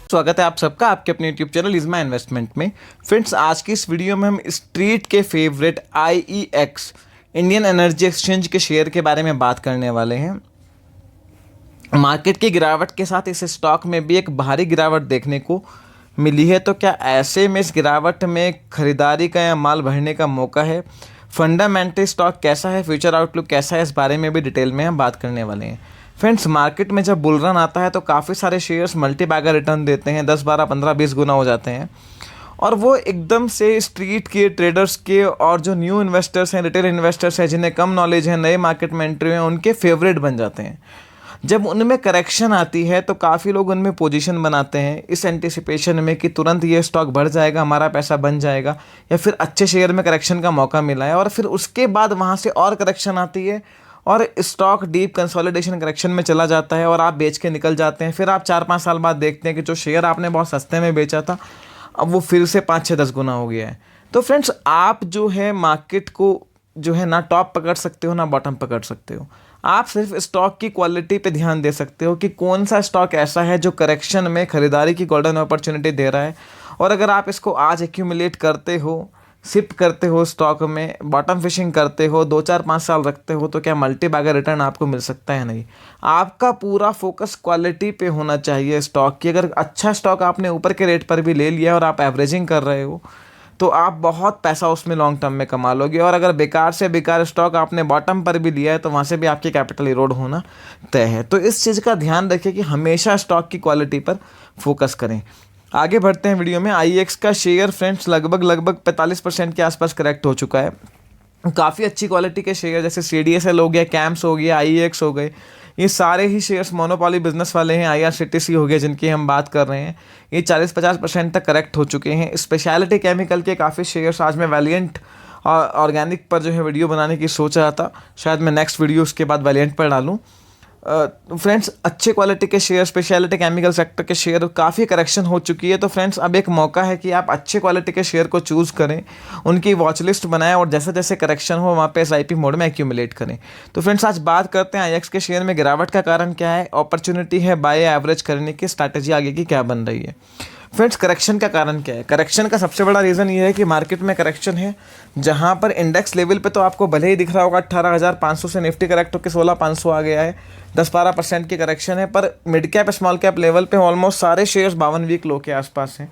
स्वागत है आप सबका आपके अपने YouTube channel is my investment में। फ्रेंड्स, आज की इस वीडियो में हम स्ट्रीट के favourite IEX Indian energy exchange के शेयर के बारे में बात करने वाले हैं। मार्केट की गिरावट के साथ इस स्टॉक में भी एक भारी गिरावट देखने को मिली है, तो क्या ऐसे में इस गिरावट में खरीदारी का या माल भरने का मौका है? फंडामेंटल स्टॉक कैसा है, फ्यूचर आउटलुक कैसा है, इस बारे में भी डिटेल में हम बात करने वाले हैं। फ्रेंड्स, मार्केट में जब बुल रन आता है तो काफ़ी सारे शेयर्स मल्टी बैगर रिटर्न देते हैं, 10, 12, 15, 20 गुना हो जाते हैं और वो एकदम से स्ट्रीट के ट्रेडर्स के और जो न्यू इन्वेस्टर्स हैं, रिटेल इन्वेस्टर्स हैं, जिन्हें कम नॉलेज है, नए मार्केट में एंट्री हैं, उनके फेवरेट बन जाते हैं। जब उनमें करेक्शन आती है तो काफ़ी लोग उनमें पोजीशन बनाते हैं इस एंटिसिपेशन में कि तुरंत ये स्टॉक बढ़ जाएगा, हमारा पैसा बन जाएगा, या फिर अच्छे शेयर में करेक्शन का मौका मिला है और फिर उसके बाद वहाँ से और करेक्शन आती है और स्टॉक डीप कंसोलिडेशन करेक्शन में चला जाता है और आप बेच के निकल जाते हैं। फिर आप 4-5 साल बाद देखते हैं कि जो शेयर आपने बहुत सस्ते में बेचा था अब वो फिर से 5-6-10 गुना हो गया है। तो फ्रेंड्स, आप जो है मार्केट को जो है ना टॉप पकड़ सकते हो ना बॉटम पकड़ सकते हो। आप सिर्फ स्टॉक की क्वालिटी पे ध्यान दे सकते हो कि कौन सा स्टॉक ऐसा है जो करेक्शन में खरीदारी की गोल्डन अपॉर्चुनिटी दे रहा है, और अगर आप इसको आज एक्यूमुलेट करते हो, सिप करते हो स्टॉक में, बॉटम फिशिंग करते हो, 2-4-5 साल रखते हो, तो क्या मल्टी बैगर रिटर्न आपको मिल सकता है? नहीं। आपका पूरा फोकस क्वालिटी पे होना चाहिए स्टॉक की। अगर अच्छा स्टॉक आपने ऊपर के रेट पर भी ले लिया और आप एवरेजिंग कर रहे हो तो आप बहुत पैसा उसमें लॉन्ग टर्म में कमा लोगे, और अगर बेकार से बेकार स्टॉक आपने बॉटम पर भी लिया है तो वहाँ से भी आपकी कैपिटल इरोड होना तय है। तो इस चीज़ का ध्यान रखें कि हमेशा स्टॉक की क्वालिटी पर फोकस करें। आगे बढ़ते हैं वीडियो में। IEX का शेयर फ्रेंड्स लगभग 45% के आसपास करेक्ट हो चुका है। काफ़ी अच्छी क्वालिटी के शेयर जैसे CDSL हो गया, कैम्स हो गया, IEX हो गए, ये सारे ही शेयर्स मोनोपोली बिजनेस वाले हैं। IRCTC हो गया जिनकी हम बात कर रहे हैं, ये 40-50% तक करेक्ट हो चुके हैं। स्पेशलिटी केमिकल के काफ़ी शेयर्स, आज मैं वैलिएंट ऑर्गेनिक पर जो है वीडियो बनाने की सोच रहा था, शायद मैं नेक्स्ट वीडियो उसके बाद वैलिएंट पर डालूँ। फ्रेंड्स, अच्छे क्वालिटी के शेयर, स्पेशलिटी केमिकल सेक्टर के शेयर काफ़ी करेक्शन हो चुकी है। तो फ्रेंड्स, अब एक मौका है कि आप अच्छे क्वालिटी के शेयर को चूज़ करें, उनकी वॉच लिस्ट बनाएं और जैसे जैसे करेक्शन हो वहाँ पे SIP मोड में एक्यूमुलेट करें। तो फ्रेंड्स, आज बात करते हैं IEX के शेयर में गिरावट का कारण क्या है, अपॉर्चुनिटी है बाय एवरेज करने की, स्ट्रैटेजी आगे की क्या बन रही है। फ्रेंड्स, करेक्शन का कारण क्या है? करेक्शन का सबसे बड़ा रीज़न ये है कि मार्केट में करेक्शन है जहां पर इंडेक्स लेवल पे तो आपको भले ही दिख रहा होगा 18,500 से निफ्टी करेक्ट होकर 16,500 आ गया है, 10-12% की करेक्शन है, पर mid cap small cap level पे ऑलमोस्ट सारे शेयर्स 52 वीक लो के आसपास हैं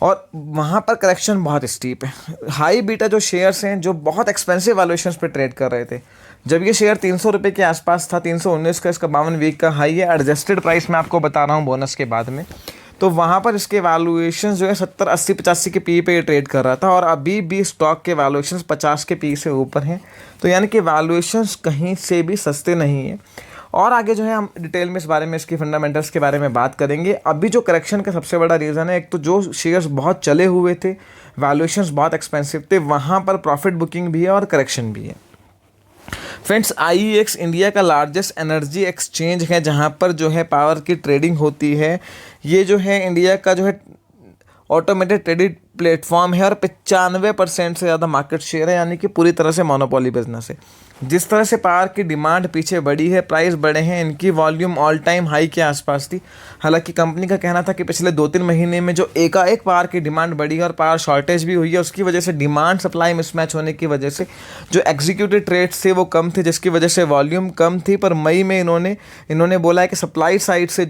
और वहाँ पर करेक्शन बहुत स्टीप है। हाई बीटा जो शेयर्स हैं जो बहुत एक्सपेंसिव वैल्यूएशंस पे ट्रेड कर रहे थे, जब ये शेयर 300 रुपये के आसपास था, 319 का इसका 52 वीक का हाई है, एडजस्टेड प्राइस मैं आपको बता रहा हूँ बोनस के बाद में, तो वहाँ पर इसके वैल्यूएशन जो है 70, 80, 85 के पी पे ट्रेड कर रहा था और अभी भी स्टॉक के वैल्यूएशन 50 के पी से ऊपर हैं। तो यानी कि वैल्यूएशंस कहीं से भी सस्ते नहीं हैं। और आगे जो है हम डिटेल में इस बारे में, इसकी फंडामेंटल्स के बारे में बात करेंगे। अभी जो करेक्शन का सबसे बड़ा रीज़न है, एक तो जो शेयर्स बहुत चले हुए थे, वैल्यूएशंस बहुत एक्सपेंसिव थे, वहाँ पर प्रॉफिट बुकिंग भी है और करेक्शन भी है। फ्रेंड्स, IEX इंडिया का लार्जेस्ट एनर्जी एक्सचेंज है जहां पर जो है पावर की ट्रेडिंग होती है। ये जो है इंडिया का जो है ऑटोमेटेड ट्रेडिंग प्लेटफॉर्म है और 95% से ज़्यादा मार्केट शेयर है, यानी कि पूरी तरह से मोनोपोली बिजनेस है। जिस तरह से पावर की डिमांड पीछे बढ़ी है, प्राइस बढ़े हैं, इनकी वॉल्यूम ऑल टाइम हाई के आसपास थी। हालांकि कंपनी का कहना था कि पिछले 2-3 महीने में जो एकाएक पावर की डिमांड बढ़ी है और पावर शॉर्टेज भी हुई है, उसकी वजह से डिमांड सप्लाई मिसमैच होने की वजह से जो एग्जीक्यूटिव ट्रेड्स थे वो कम थे, जिसकी वजह से वॉल्यूम कम थी। पर मई में इन्होंने बोला है कि सप्लाई साइड से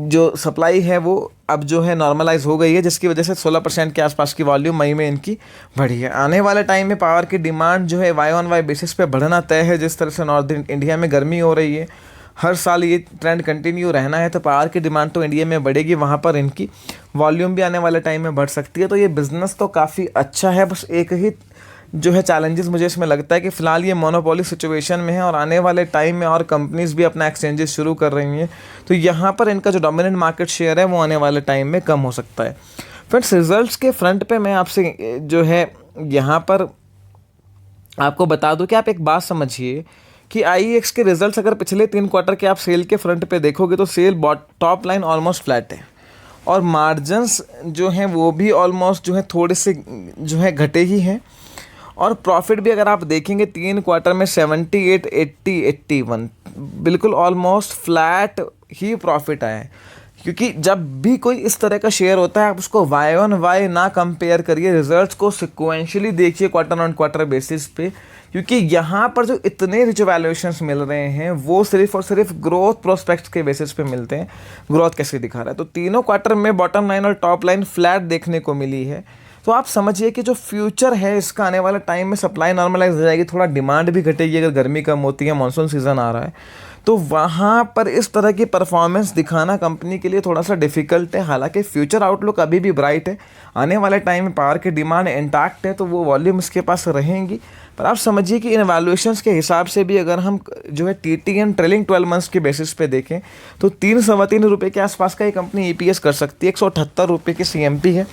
जो सप्लाई है वो अब जो है नॉर्मलाइज हो गई है, जिसकी वजह से 16% के आसपास की वॉल्यूम मई में इनकी बढ़ी है। आने वाले टाइम में पावर की डिमांड जो है वाई ऑन वाई बेसिस पे बढ़ना तय है। जिस तरह से नॉर्थ इंडिया में गर्मी हो रही है, हर साल ये ट्रेंड कंटिन्यू रहना है, तो पावर की डिमांड तो इंडिया में बढ़ेगी, वहाँ पर इनकी वॉल्यूम भी आने वाले टाइम में बढ़ सकती है। तो ये बिज़नेस तो काफ़ी अच्छा है, बस एक ही जो है चैलेंजेस मुझे इसमें लगता है कि फ़िलहाल ये मोनोपोली सिचुएशन में है और आने वाले टाइम में और कंपनीज भी अपना एक्सचेंजेस शुरू कर रही हैं, तो यहाँ पर इनका जो डोमिनेंट मार्केट शेयर है वो आने वाले टाइम में कम हो सकता है। फ्रेंड्स, रिजल्ट्स के फ्रंट पे मैं आपसे जो है यहाँ पर आपको बता दूं कि आप एक बात समझिए कि IEX के रिजल्ट्स अगर पिछले 3 क्वार्टर के आप सेल के फ्रंट पे देखोगे तो sale top line almost flat है और मार्जिन्स जो हैं वो भी ऑलमोस्ट जो है थोड़े से जो है घटे ही हैं, और प्रॉफिट भी अगर आप देखेंगे 3 क्वार्टर में 78, 80, 81 बिल्कुल ऑलमोस्ट फ्लैट ही प्रॉफिट आया है। क्योंकि जब भी कोई इस तरह का शेयर होता है आप उसको वाई ऑन वाई ना कंपेयर करिए, रिजल्ट्स को सिक्वेंशली देखिए क्वार्टर ऑन क्वार्टर बेसिस पे, क्योंकि यहाँ पर जो इतने रिच वैल्यूएशंस मिल रहे हैं वो सिर्फ और सिर्फ ग्रोथ प्रोस्पेक्ट्स के बेसिस पे मिलते हैं। ग्रोथ कैसे दिखा रहा है, तो तीनों क्वार्टर में बॉटम लाइन और टॉप लाइन फ्लैट देखने को मिली है। तो आप समझिए कि जो फ्यूचर है इसका आने वाला टाइम में सप्लाई नॉर्मलाइज हो जाएगी, थोड़ा डिमांड भी घटेगी अगर गर्मी कम होती है, मानसून सीजन आ रहा है, तो वहाँ पर इस तरह की परफॉर्मेंस दिखाना कंपनी के लिए थोड़ा सा डिफिकल्ट है। हालांकि फ्यूचर आउटलुक अभी भी ब्राइट है, आने वाले टाइम में पावर की डिमांड इंटैक्ट है तो वो वॉल्यूम इसके पास रहेंगी। पर आप समझिए कि इन वैल्यूएशंस के हिसाब से भी अगर हम जो है TTM ट्रेलिंग 12 मंथ्स के बेसिस पे देखें तो 3-3.25 रुपये के आसपास का ये कंपनी EPS कर सकती है। 178 रुपये की CMP है,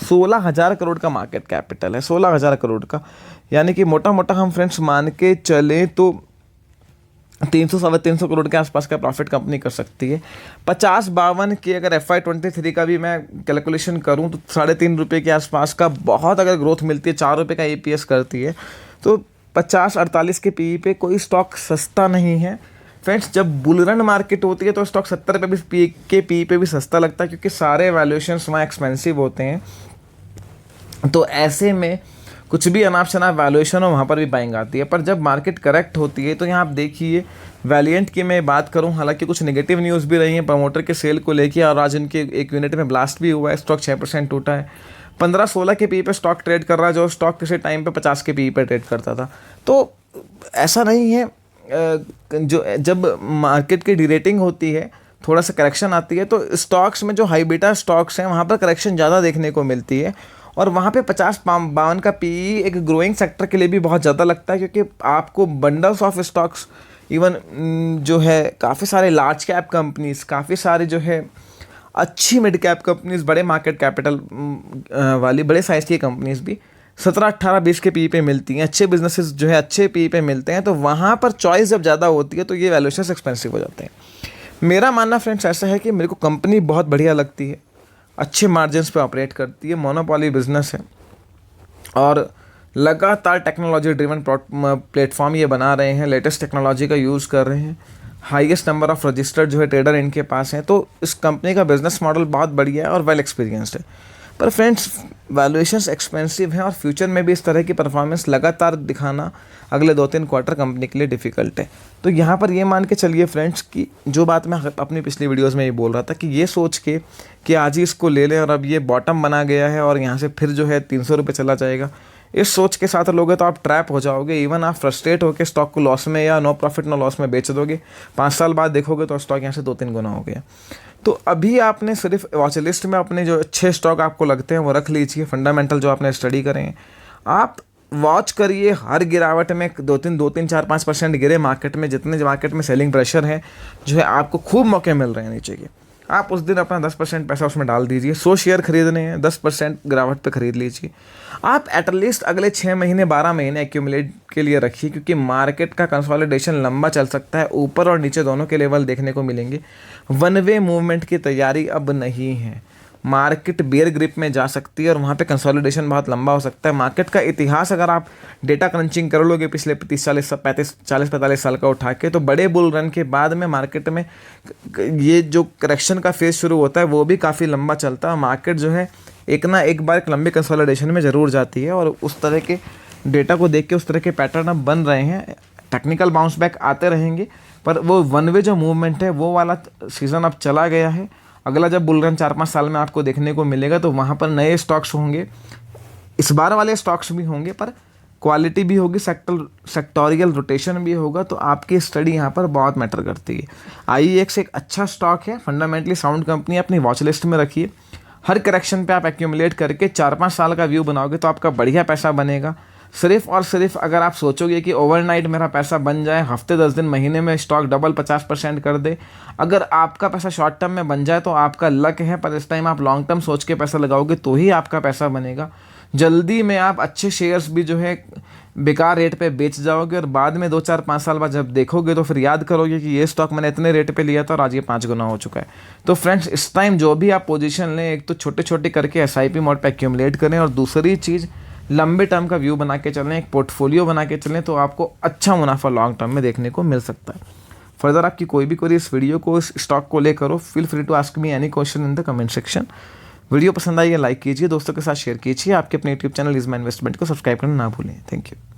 16,000 करोड़ का मार्केट कैपिटल है, 16,000 करोड़ का, यानी कि मोटा मोटा हम फ्रेंड्स मान के चलें तो 300-350 करोड़ के आसपास का प्रॉफिट कंपनी कर सकती है। 50-52 की अगर FY23 का भी मैं कैलकुलेशन करूं तो 3.5 रुपये के आसपास का, बहुत अगर ग्रोथ मिलती है, 4 रुपये का EPS करती है, तो 50-48 के PE पे कोई स्टॉक सस्ता नहीं है फ्रेंड्स। जब बुलरन मार्केट होती है तो स्टॉक 70 रुपये भी के PE पे भी सस्ता लगता है, क्योंकि सारे वैल्यूएशंस वहाँ एक्सपेंसिव होते हैं। तो ऐसे में कुछ भी अनाप शनाप वैल्यूएशन हो वहाँ पर भी बाइंग आती है। पर जब मार्केट करेक्ट होती है तो यहाँ आप देखिए वैलिएंट की मैं बात करूँ, हालांकि कुछ नेगेटिव न्यूज़ भी रही हैं प्रमोटर के सेल को लेके, और आज इनके एक यूनिट में ब्लास्ट भी हुआ है, स्टॉक 6% टूटा है। 15-16 के PE पे स्टॉक ट्रेड कर रहा है, जो स्टॉक किसी टाइम पे 50 के PE पे ट्रेड करता था। तो ऐसा नहीं है, जो जब मार्केट की डीरेटिंग होती है, थोड़ा सा करेक्शन आती है, तो स्टॉक्स में जो हाई बीटा स्टॉक्स हैं वहाँ पर करेक्शन ज़्यादा देखने को मिलती है, और वहाँ पे 50-52 का PE एक ग्रोइंग सेक्टर के लिए भी बहुत ज़्यादा लगता है, क्योंकि आपको बंडल्स ऑफ स्टॉक्स इवन जो है काफ़ी सारे लार्ज कैप कंपनीज, काफ़ी सारे जो है अच्छी मिड कैप कंपनीज, बड़े मार्केट कैपिटल वाली बड़े साइज़ की कंपनीज भी 17-18-20 के PE पे मिलती हैं। अच्छे बिजनेसेस जो है अच्छे PE पे मिलते हैं, तो वहाँ पर चॉइस जब ज़्यादा होती है तो ये वैल्यूएशंस एक्सपेंसिव हो जाते हैं। मेरा मानना फ्रेंड्स ऐसा है कि मेरे को कंपनी बहुत बढ़िया लगती है, अच्छे मार्जिन्स पे ऑपरेट करती है, मोनोपोली बिजनेस है, और लगातार टेक्नोलॉजी ड्रिवन प्लेटफॉर्म ये बना रहे हैं, लेटेस्ट टेक्नोलॉजी का यूज़ कर रहे हैं, हाईएस्ट नंबर ऑफ रजिस्टर्ड जो है ट्रेडर इनके पास हैं। तो इस कंपनी का बिजनेस मॉडल बहुत बढ़िया है और वेल एक्सपीरियंस्ड है। पर फ्रेंड्स वैल्यूएशंस एक्सपेंसिव हैं और फ्यूचर में भी इस तरह की परफॉर्मेंस लगातार दिखाना अगले 2-3 क्वार्टर कंपनी के लिए डिफ़िकल्ट है। तो यहाँ पर ये मान के चलिए फ्रेंड्स कि जो बात मैं अपनी पिछली वीडियोस में ये बोल रहा था कि ये सोच के कि आज ही इसको ले लें और अब ये बॉटम बना गया है और यहाँ से फिर जो है 300 रुपये चला जाएगा, इस सोच के साथ लोगे तो आप ट्रैप हो जाओगे। इवन आप फ्रस्ट्रेट होकर स्टॉक को लॉस में या नो प्रॉफिट नो लॉस में बेच दोगे, 5 साल बाद देखोगे तो स्टॉक यहाँ से 2-3 गुना हो गया। तो अभी आपने सिर्फ वॉच लिस्ट में अपने जो अच्छे स्टॉक आपको लगते हैं वो रख लीजिए, फंडामेंटल जो आपने स्टडी करें आप वॉच करिए। हर गिरावट में 2-3-4-5% गिरे मार्केट में, जितने मार्केट में सेलिंग प्रेशर है जो है आपको खूब मौके मिल रहे हैं नीचे के, आप उस दिन अपना 10% पैसा उसमें डाल दीजिए। 100 शेयर खरीदने हैं, 10% गिरावट पे खरीद लीजिए। आप एटलीस्ट अगले 6 महीने 12 महीने एक्यूमुलेट के लिए रखिए, क्योंकि मार्केट का कंसोलिडेशन लंबा चल सकता है, ऊपर और नीचे दोनों के लेवल देखने को मिलेंगे। वन वे मूवमेंट की तैयारी अब नहीं है, मार्केट बेयर ग्रिप में जा सकती है और वहाँ पे कंसोलिडेशन बहुत लंबा हो सकता है। मार्केट का इतिहास अगर आप डेटा क्रंचिंग कर लोगे पिछले 40-45 साल का उठा के, तो बड़े बुल रन के बाद में मार्केट में ये जो करेक्शन का फेज शुरू होता है वो भी काफ़ी लंबा चलता है। मार्केट जो है एक ना एक बार एक लंबे कंसोलिडेशन में ज़रूर जाती है, और उस तरह के डेटा को देख के उस तरह के पैटर्न अब बन रहे हैं। टेक्निकल बाउंस बैक आते रहेंगे, पर वो वन वे जो मूवमेंट है वो वाला सीज़न अब चला गया है। अगला जब बुल रन 4-5 साल में आपको देखने को मिलेगा तो वहाँ पर नए स्टॉक्स होंगे, इस बार वाले स्टॉक्स भी होंगे, पर क्वालिटी भी होगी, सेक्टोरियल रोटेशन भी होगा। तो आपकी स्टडी यहाँ पर बहुत मैटर करती है। IEX एक अच्छा स्टॉक है, फंडामेंटली साउंड कंपनी, अपनी वॉच लिस्ट में रखिए। हर करेक्शन पे आप एक्यूमुलेट करके 4-5 साल का व्यू बनाओगे तो आपका बढ़िया पैसा बनेगा। सिर्फ और सिर्फ अगर आप सोचोगे कि ओवरनाइट मेरा पैसा बन जाए, हफ्ते 10 दिन महीने में स्टॉक डबल 50% कर दे, अगर आपका पैसा शॉर्ट टर्म में बन जाए तो आपका लक है। पर इस टाइम आप लॉन्ग टर्म सोच के पैसा लगाओगे तो ही आपका पैसा बनेगा। जल्दी में आप अच्छे शेयर्स भी जो है बेकार रेट पे बेच जाओगे और बाद में 2-4-5 साल बाद जब देखोगे तो फिर याद करोगे कि ये स्टॉक मैंने इतने रेट पे लिया था और आज ये 5 गुना हो चुका है। तो फ्रेंड्स इस टाइम जो भी आप पोजीशन लें, एक तो छोटे छोटे करके SIP मोड पे एक्यूमुलेट करें, और दूसरी चीज़ लंबे टर्म का व्यू बना के चलें, एक पोर्टफोलियो बना के चलें, तो आपको अच्छा मुनाफा लॉन्ग टर्म में देखने को मिल सकता है। फर्दर आपकी कोई भी क्वेरी इस वीडियो को, इस स्टॉक को लेकर हो, feel free to ask me any question in the comment section. Video पसंद आई है लाइक कीजिए, दोस्तों के साथ शेयर कीजिए, आपके अपने YouTube channel is my investment को सब्सक्राइब करना ना भूलें। Thank you.